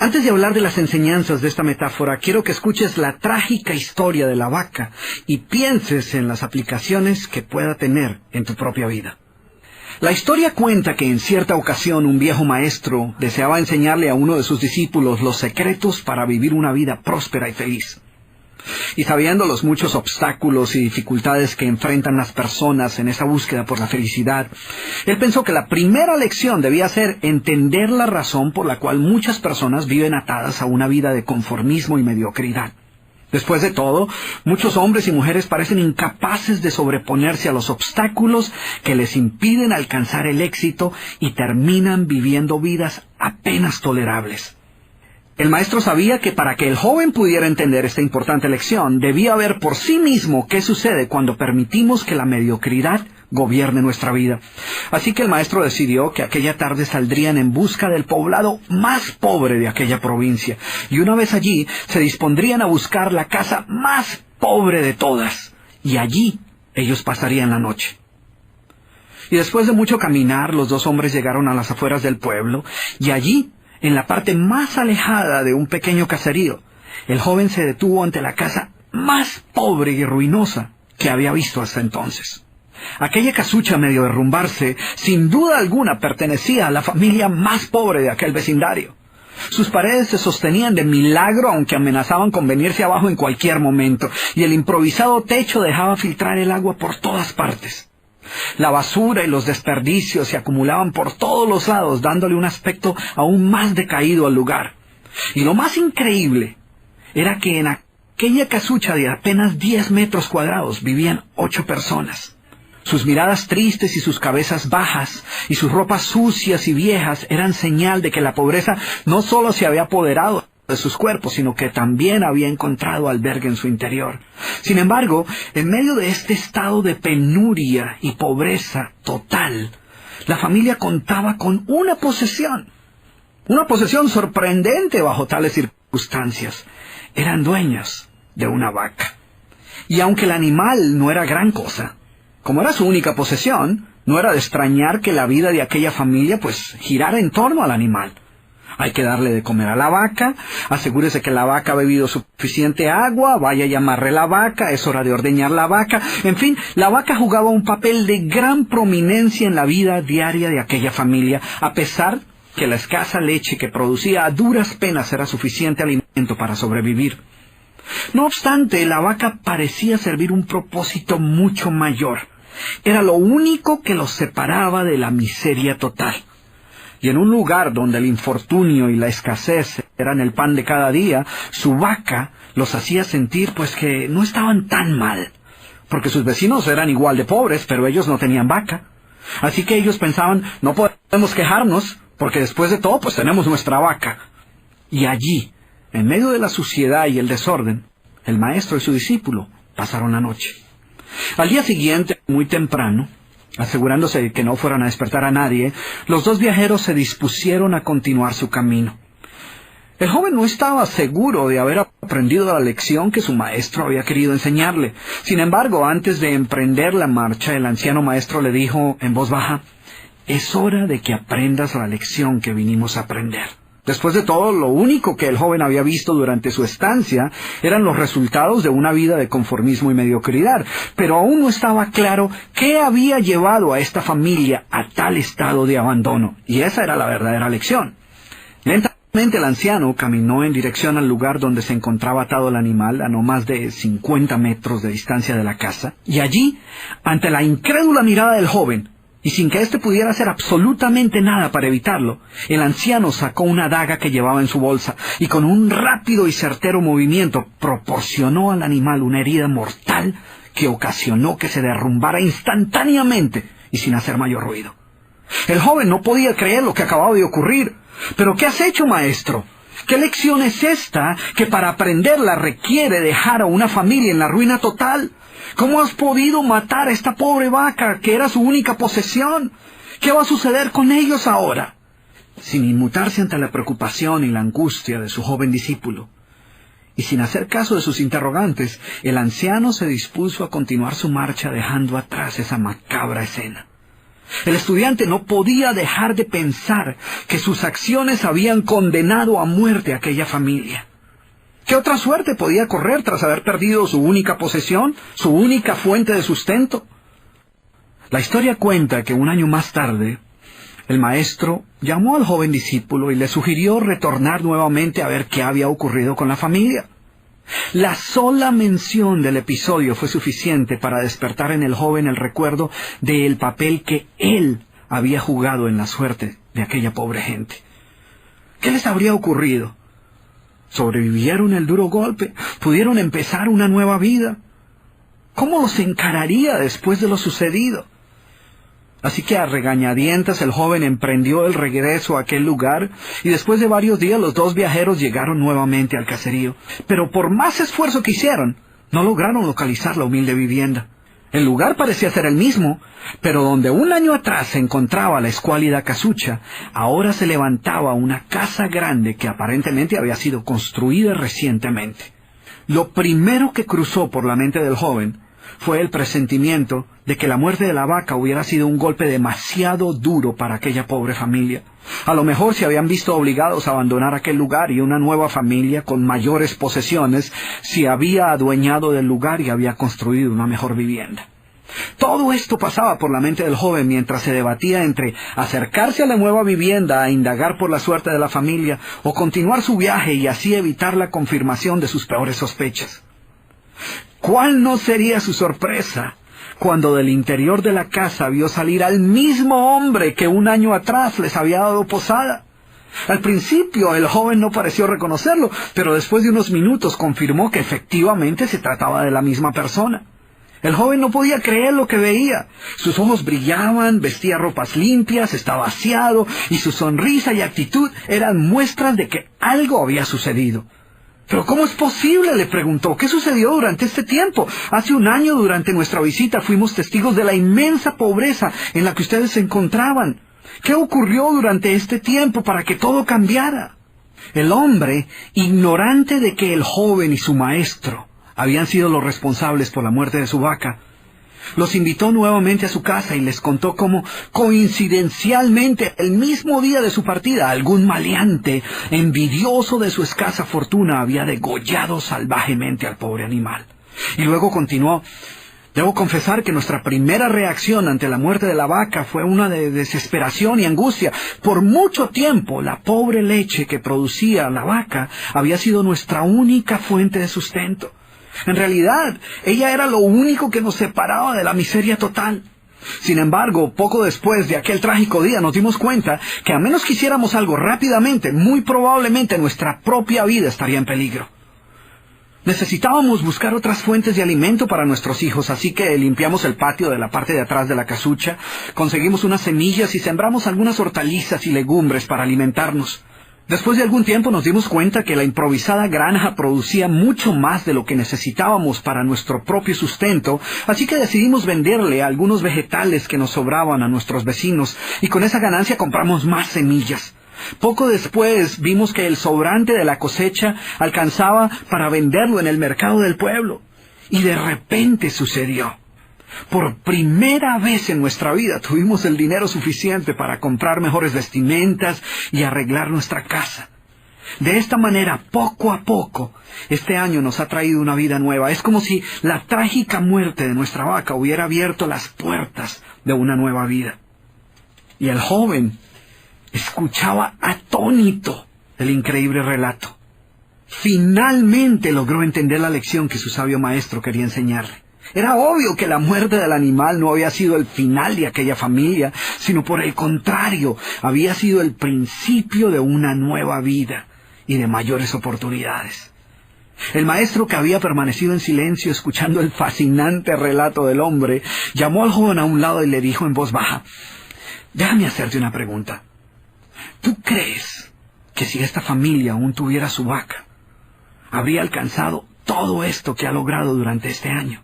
Antes de hablar de las enseñanzas de esta metáfora, quiero que escuches la trágica historia de la vaca y pienses en las aplicaciones que pueda tener en tu propia vida. La historia cuenta que en cierta ocasión un viejo maestro deseaba enseñarle a uno de sus discípulos los secretos para vivir una vida próspera y feliz. Y sabiendo los muchos obstáculos y dificultades que enfrentan las personas en esa búsqueda por la felicidad, él pensó que la primera lección debía ser entender la razón por la cual muchas personas viven atadas a una vida de conformismo y mediocridad. Después de todo, muchos hombres y mujeres parecen incapaces de sobreponerse a los obstáculos que les impiden alcanzar el éxito y terminan viviendo vidas apenas tolerables. El maestro sabía que para que el joven pudiera entender esta importante lección, debía ver por sí mismo qué sucede cuando permitimos que la mediocridad gobierne nuestra vida. Así que el maestro decidió que aquella tarde saldrían en busca del poblado más pobre de aquella provincia, y una vez allí se dispondrían a buscar la casa más pobre de todas, y allí ellos pasarían la noche. Y después de mucho caminar, los dos hombres llegaron a las afueras del pueblo, y allí, en la parte más alejada de un pequeño caserío, el joven se detuvo ante la casa más pobre y ruinosa que había visto hasta entonces. Aquella casucha, medio derrumbarse, sin duda alguna pertenecía a la familia más pobre de aquel vecindario. Sus paredes se sostenían de milagro, aunque amenazaban con venirse abajo en cualquier momento, y el improvisado techo dejaba filtrar el agua por todas partes. La basura y los desperdicios se acumulaban por todos los lados, dándole un aspecto aún más decaído al lugar. Y lo más increíble era que en aquella casucha de apenas 10 metros cuadrados vivían 8 personas. Sus miradas tristes y sus cabezas bajas y sus ropas sucias y viejas eran señal de que la pobreza no solo se había apoderado de sus cuerpos, sino que también había encontrado albergue en su interior. Sin embargo, en medio de este estado de penuria y pobreza total, la familia contaba con una posesión sorprendente bajo tales circunstancias. Eran dueños de una vaca. Y aunque el animal no era gran cosa, como era su única posesión, no era de extrañar que la vida de aquella familia girara en torno al animal. Hay que darle de comer a la vaca, asegúrese que la vaca ha bebido suficiente agua, vaya y amarre la vaca, es hora de ordeñar la vaca. En fin, la vaca jugaba un papel de gran prominencia en la vida diaria de aquella familia, a pesar que la escasa leche que producía a duras penas era suficiente alimento para sobrevivir. No obstante, la vaca parecía servir un propósito mucho mayor. Era lo único que los separaba de la miseria total. Y en un lugar donde el infortunio y la escasez eran el pan de cada día, su vaca los hacía sentir que no estaban tan mal, porque sus vecinos eran igual de pobres, pero ellos no tenían vaca. Así que ellos pensaban, no podemos quejarnos, porque después de todo tenemos nuestra vaca. Y allí, en medio de la suciedad y el desorden, el maestro y su discípulo pasaron la noche. Al día siguiente, muy temprano, asegurándose de que no fueran a despertar a nadie, los dos viajeros se dispusieron a continuar su camino. El joven no estaba seguro de haber aprendido la lección que su maestro había querido enseñarle. Sin embargo, antes de emprender la marcha, el anciano maestro le dijo en voz baja, «Es hora de que aprendas la lección que vinimos a aprender». Después de todo, lo único que el joven había visto durante su estancia eran los resultados de una vida de conformismo y mediocridad, pero aún no estaba claro qué había llevado a esta familia a tal estado de abandono, y esa era la verdadera lección. Lentamente el anciano caminó en dirección al lugar donde se encontraba atado el animal, a no más de 50 metros de distancia de la casa, y allí, ante la incrédula mirada del joven, y sin que éste pudiera hacer absolutamente nada para evitarlo, el anciano sacó una daga que llevaba en su bolsa y con un rápido y certero movimiento proporcionó al animal una herida mortal que ocasionó que se derrumbara instantáneamente y sin hacer mayor ruido. El joven no podía creer lo que acababa de ocurrir. «¿Pero qué has hecho, maestro? ¿Qué lección es esta que para aprenderla requiere dejar a una familia en la ruina total? ¿Cómo has podido matar a esta pobre vaca, que era su única posesión? ¿Qué va a suceder con ellos ahora?» Sin inmutarse ante la preocupación y la angustia de su joven discípulo, y sin hacer caso de sus interrogantes, el anciano se dispuso a continuar su marcha dejando atrás esa macabra escena. El estudiante no podía dejar de pensar que sus acciones habían condenado a muerte a aquella familia. ¿Qué otra suerte podía correr tras haber perdido su única posesión, su única fuente de sustento? La historia cuenta que un año más tarde, el maestro llamó al joven discípulo y le sugirió retornar nuevamente a ver qué había ocurrido con la familia. La sola mención del episodio fue suficiente para despertar en el joven el recuerdo del papel que él había jugado en la suerte de aquella pobre gente. ¿Qué les habría ocurrido? ¿Sobrevivieron el duro golpe? ¿Pudieron empezar una nueva vida? ¿Cómo los encararía después de lo sucedido? Así que a regañadientes el joven emprendió el regreso a aquel lugar y después de varios días los dos viajeros llegaron nuevamente al caserío. Pero por más esfuerzo que hicieron, no lograron localizar la humilde vivienda. El lugar parecía ser el mismo, pero donde un año atrás se encontraba la escuálida casucha, ahora se levantaba una casa grande que aparentemente había sido construida recientemente. Lo primero que cruzó por la mente del joven fue el presentimiento de que la muerte de la vaca hubiera sido un golpe demasiado duro para aquella pobre familia. A lo mejor se habían visto obligados a abandonar aquel lugar y una nueva familia con mayores posesiones se había adueñado del lugar y había construido una mejor vivienda. Todo esto pasaba por la mente del joven mientras se debatía entre acercarse a la nueva vivienda a indagar por la suerte de la familia o continuar su viaje y así evitar la confirmación de sus peores sospechas. ¿Cuál no sería su sorpresa cuando del interior de la casa vio salir al mismo hombre que un año atrás les había dado posada? Al principio el joven no pareció reconocerlo, pero después de unos minutos confirmó que efectivamente se trataba de la misma persona. El joven no podía creer lo que veía. Sus ojos brillaban, vestía ropas limpias, estaba aseado, y su sonrisa y actitud eran muestras de que algo había sucedido. ¿Pero cómo es posible?, le preguntó. ¿Qué sucedió durante este tiempo? Hace un año, durante nuestra visita, fuimos testigos de la inmensa pobreza en la que ustedes se encontraban. ¿Qué ocurrió durante este tiempo para que todo cambiara? El hombre, ignorante de que el joven y su maestro habían sido los responsables por la muerte de su vaca, los invitó nuevamente a su casa y les contó cómo, coincidencialmente, el mismo día de su partida, algún maleante, envidioso de su escasa fortuna, había degollado salvajemente al pobre animal. Y luego continuó: debo confesar que nuestra primera reacción ante la muerte de la vaca fue una de desesperación y angustia. Por mucho tiempo, la pobre leche que producía la vaca había sido nuestra única fuente de sustento. En realidad, ella era lo único que nos separaba de la miseria total. Sin embargo, poco después de aquel trágico día nos dimos cuenta que a menos que hiciéramos algo rápidamente, muy probablemente nuestra propia vida estaría en peligro. Necesitábamos buscar otras fuentes de alimento para nuestros hijos, así que limpiamos el patio de la parte de atrás de la casucha, conseguimos unas semillas y sembramos algunas hortalizas y legumbres para alimentarnos. Después de algún tiempo nos dimos cuenta que la improvisada granja producía mucho más de lo que necesitábamos para nuestro propio sustento, así que decidimos venderle algunos vegetales que nos sobraban a nuestros vecinos, y con esa ganancia compramos más semillas. Poco después vimos que el sobrante de la cosecha alcanzaba para venderlo en el mercado del pueblo. Y de repente sucedió. Por primera vez en nuestra vida tuvimos el dinero suficiente para comprar mejores vestimentas y arreglar nuestra casa. De esta manera, poco a poco, este año nos ha traído una vida nueva. Es como si la trágica muerte de nuestra vaca hubiera abierto las puertas de una nueva vida. Y el joven escuchaba atónito el increíble relato. Finalmente logró entender la lección que su sabio maestro quería enseñarle. Era obvio que la muerte del animal no había sido el final de aquella familia, sino por el contrario, había sido el principio de una nueva vida y de mayores oportunidades. El maestro, que había permanecido en silencio escuchando el fascinante relato del hombre, llamó al joven a un lado y le dijo en voz baja: déjame hacerte una pregunta. ¿Tú crees que si esta familia aún tuviera su vaca, habría alcanzado todo esto que ha logrado durante este año?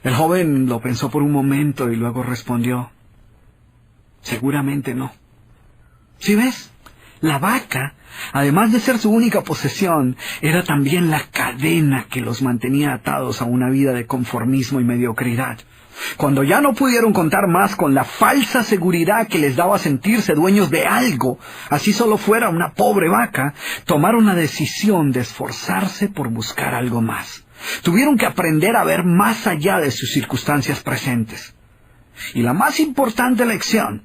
El joven lo pensó por un momento y luego respondió: seguramente no. ¿Sí ves? La vaca, además de ser su única posesión, era también la cadena que los mantenía atados a una vida de conformismo y mediocridad. Cuando ya no pudieron contar más con la falsa seguridad que les daba sentirse dueños de algo, así solo fuera una pobre vaca, tomaron la decisión de esforzarse por buscar algo más. Tuvieron que aprender a ver más allá de sus circunstancias presentes. Y la más importante lección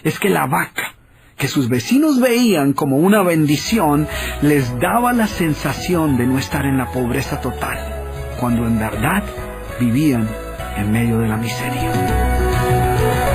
es que la vaca, que sus vecinos veían como una bendición, les daba la sensación de no estar en la pobreza total, cuando en verdad vivían en medio de la miseria.